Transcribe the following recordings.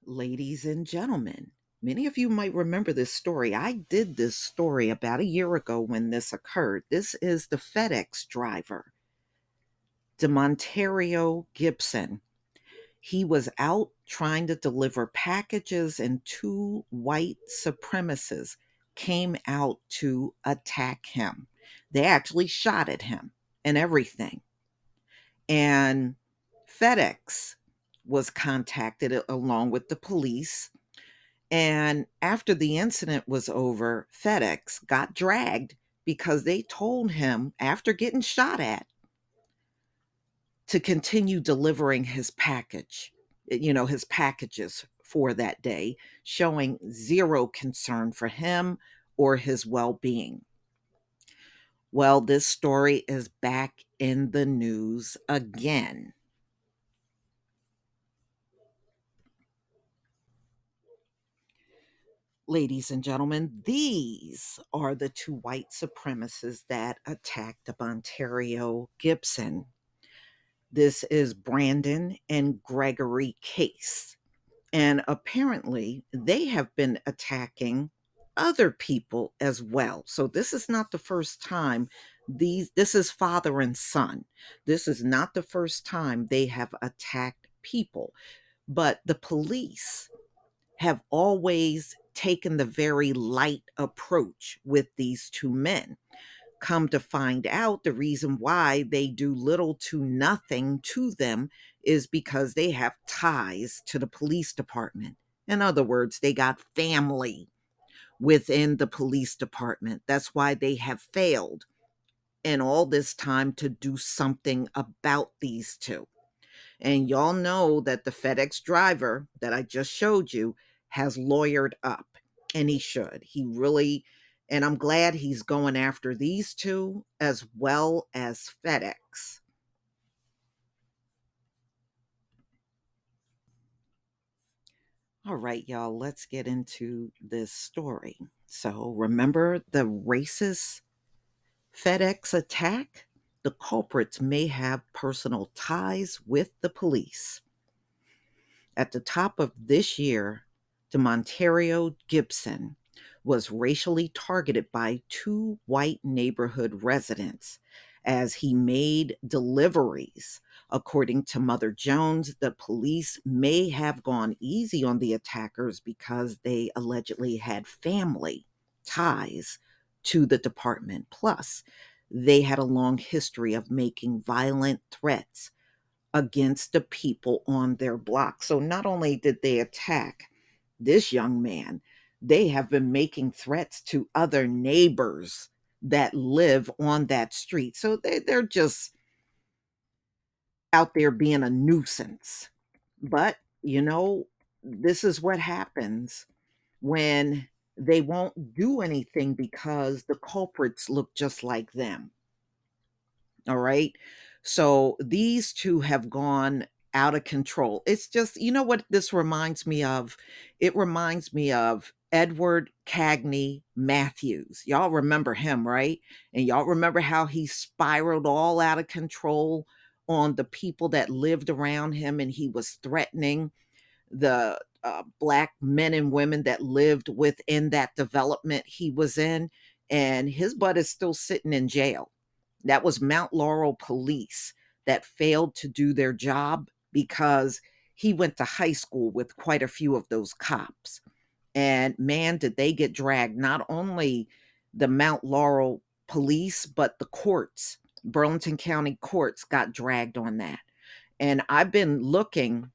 Ladies and gentlemen, many of you might remember this story. I did this story about a year ago when this occurred. This is the FedEx driver, DeMontario Gibson. He was out trying to deliver packages, and two white supremacists came out to attack him. They actually shot at him and everything. And FedEx was contacted along with the police. And after the incident was over, FedEx got dragged because they told him, after getting shot at, to continue delivering his his packages for that day, showing zero concern for him or his well being. Well, this story is back in the news again. Ladies and gentlemen, these are the two white supremacists that attacked Ontario Gibson. This is Brandon and Gregory Case. And apparently, they have been attacking other people as well. So this is not the first time this is father and son. This is not the first time they have attacked people. But the police have always taken the very light approach with these two men. Come to find out, the reason why they do little to nothing to them is because they have ties to the police department. In other words, they got family within the police department. That's why they have failed in all this time to do something about these two. And y'all know that the FedEx driver that I just showed you has lawyered up, and he should. He really, and I'm glad he's going after these two as well as FedEx. All right, y'all, let's get into this story. So, remember the racist FedEx attack? The culprits may have personal ties with the police. At the top of this year, DeMontario Gibson was racially targeted by two white neighborhood residents as he made deliveries. According to Mother Jones, the police may have gone easy on the attackers because they allegedly had family ties to the department. Plus, they had a long history of making violent threats against the people on their block. So not only did they attack this young man, they have been making threats to other neighbors that live on that street. So they're just out there being a nuisance. But, this is what happens when they won't do anything because the culprits look just like them. All right. So these two have gone out of control. It's just, you know what this reminds me of? It reminds me of Edward Cagney Matthews. Y'all remember him, right? And y'all remember how he spiraled all out of control on the people that lived around him, and he was threatening the black men and women that lived within that development he was in. And his butt is still sitting in jail. That was Mount Laurel police that failed to do their job because he went to high school with quite a few of those cops. And man, did they get dragged. Not only the Mount Laurel police, but the courts, Burlington County courts got dragged on that. And I've been looking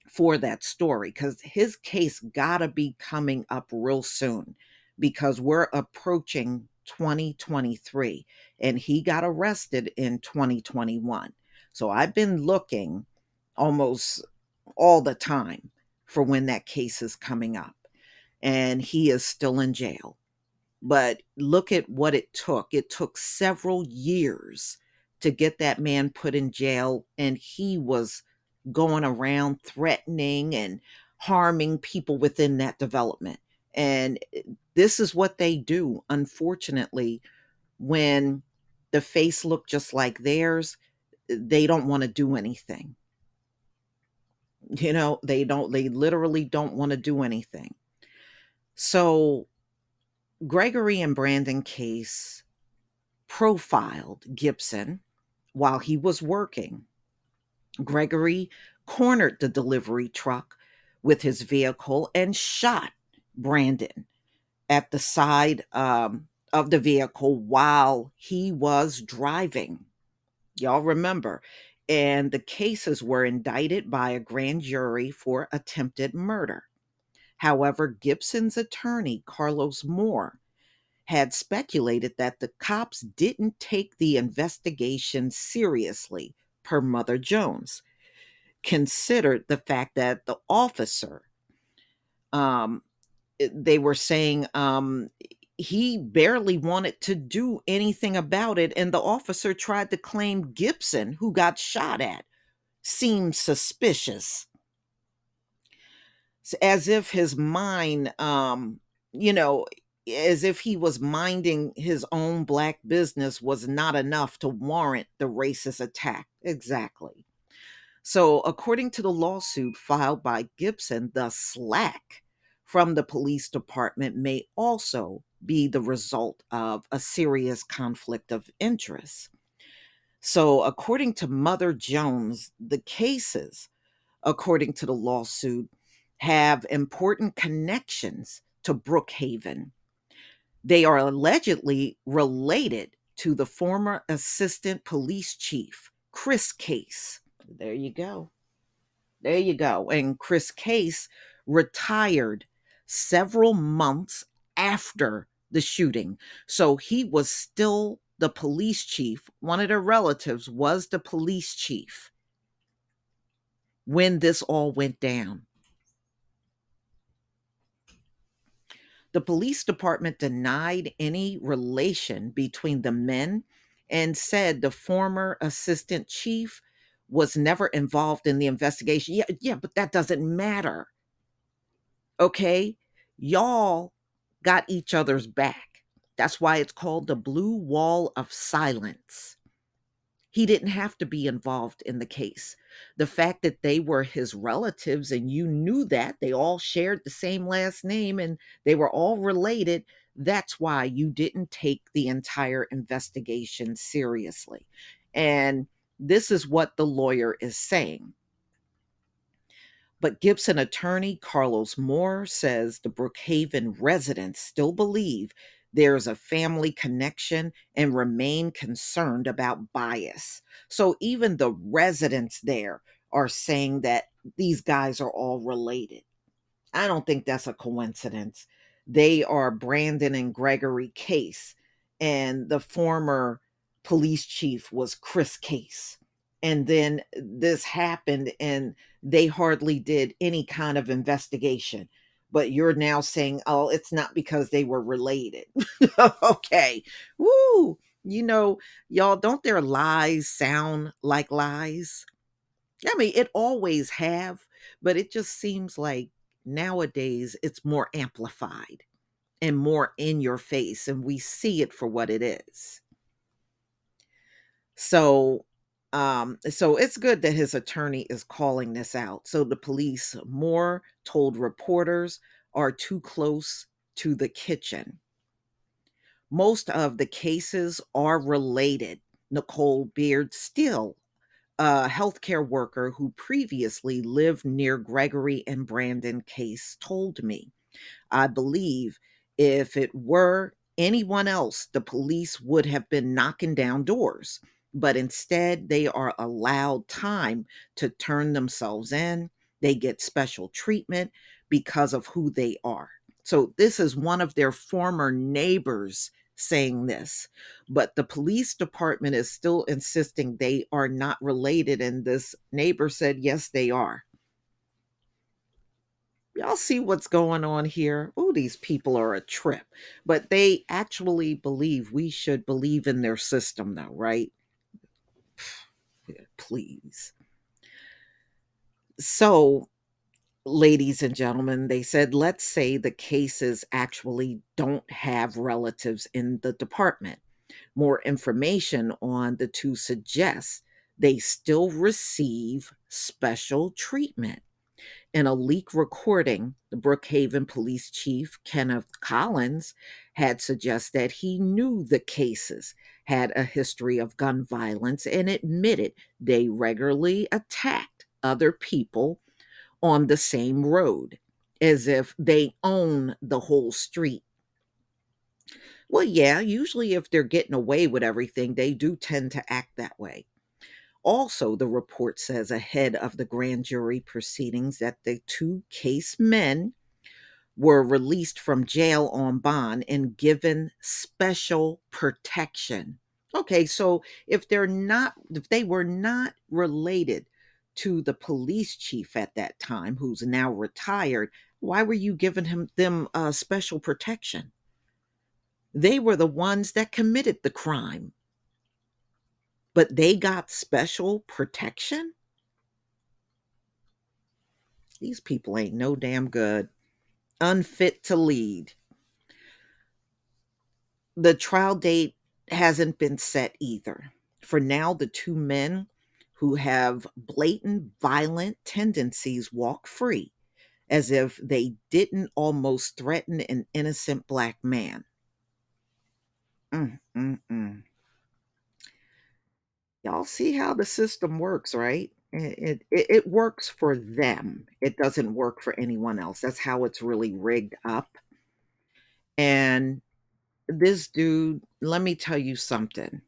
for that story because his case gotta be coming up real soon because we're approaching 2023 and he got arrested in 2021. So I've been looking almost all the time for when that case is coming up, and he is still in jail. But look at what it took. It took several years to get that man put in jail, and he was going around threatening and harming people within that development. And this is what they do, unfortunately, when the face look just like theirs, they don't want to do anything. They literally don't want to do anything. So Gregory and Brandon Case profiled Gibson while he was working. Gregory cornered the delivery truck with his vehicle and shot Brandon at the side of the vehicle while he was driving. Y'all remember. And the cases were indicted by a grand jury for attempted murder. However, Gibson's attorney, Carlos Moore, had speculated that the cops didn't take the investigation seriously, per Mother Jones, considered the fact that the officer, um, they were saying he barely wanted to do anything about it, and the officer tried to claim Gibson, who got shot at, seemed suspicious, as if his mind, you know, as if he was minding his own black business was not enough to warrant the racist attack. Exactly. So, according to the lawsuit filed by Gibson, the slack from the police department may also be the result of a serious conflict of interest. So, according to Mother Jones, the cases, according to the lawsuit, have important connections to Brookhaven. They are allegedly related to the former assistant police chief, Chris Case. There you go. There you go. And Chris Case retired several months after the shooting. So he was still the police chief. One of their relatives was the police chief when this all went down. The police department denied any relation between the men and said the former assistant chief was never involved in the investigation. Yeah, but that doesn't matter. Okay? Y'all got each other's back. That's why it's called the blue wall of silence. He didn't have to be involved in the case. The fact that they were his relatives and you knew that they all shared the same last name and they were all related, that's why you didn't take the entire investigation seriously. And this is what the lawyer is saying. But Gibson attorney Carlos Moore says the Brookhaven residents still believe there's a family connection and remain concerned about bias. So even the residents there are saying that these guys are all related. I don't think that's a coincidence. They are Brandon and Gregory Case, and the former police chief was Chris Case. And then this happened, and they hardly did any kind of investigation. But you're now saying, oh, it's not because they were related. Okay. Woo. Y'all, don't their lies sound like lies? I mean, it always have, but it just seems like nowadays it's more amplified and more in your face, and we see it for what it is. So, so it's good that his attorney is calling this out. So the police, Moore told reporters, are too close to the kitchen. Most of the cases are related. Nicole Beard Steele, a healthcare worker who previously lived near Gregory and Brandon Case, told me. I believe if it were anyone else, the police would have been knocking down doors. But instead, they are allowed time to turn themselves in. They get special treatment because of who they are. So, this is one of their former neighbors saying this, but the police department is still insisting they are not related. And this neighbor said, yes, they are. Y'all see what's going on here? Oh, these people are a trip. But they actually believe we should believe in their system, though, right? Please. So, ladies and gentlemen, they said, let's say the cases actually don't have relatives in the department. More information on the two suggests they still receive special treatment. In a leak recording, the Brookhaven police chief, Kenneth Collins, had suggested that he knew the cases had a history of gun violence and admitted they regularly attacked other people on the same road as if they own the whole street. Well, yeah, usually if they're getting away with everything, they do tend to act that way. Also, the report says ahead of the grand jury proceedings that the two case men were released from jail on bond and given special protection. Okay, so if they were not related to the police chief at that time, who's now retired, why were you giving them special protection? They were the ones that committed the crime, but they got special protection? These people ain't no damn good. Unfit to lead. The trial date hasn't been set either. For now, the two men who have blatant violent tendencies walk free as if they didn't almost threaten an innocent black man. Mm, mm, mm. Y'all see how the system works, right? It works for them. It doesn't work for anyone else. That's how it's really rigged up. And this dude, let me tell you something.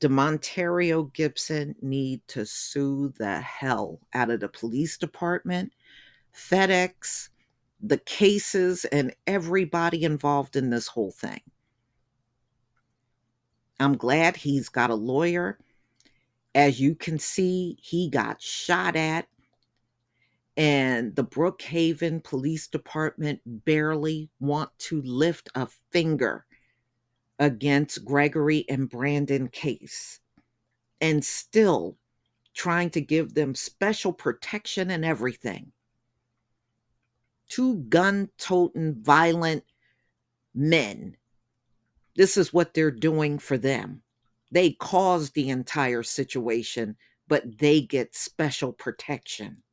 DeMontario Gibson need to sue the hell out of the police department, FedEx, the cases, and everybody involved in this whole thing. I'm glad he's got a lawyer. As you can see, he got shot at, and the Brookhaven Police Department barely want to lift a finger against Gregory and Brandon case, and still trying to give them special protection and everything. Two gun-toting violent men. This is what they're doing for them. They caused the entire situation, but they get special protection.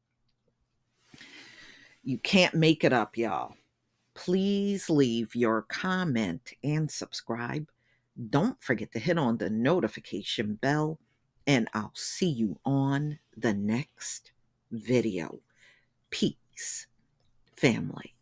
You can't make it up, y'all. Please leave your comment and subscribe. Don't forget to hit on the notification bell, and I'll see you on the next video. Peace, family.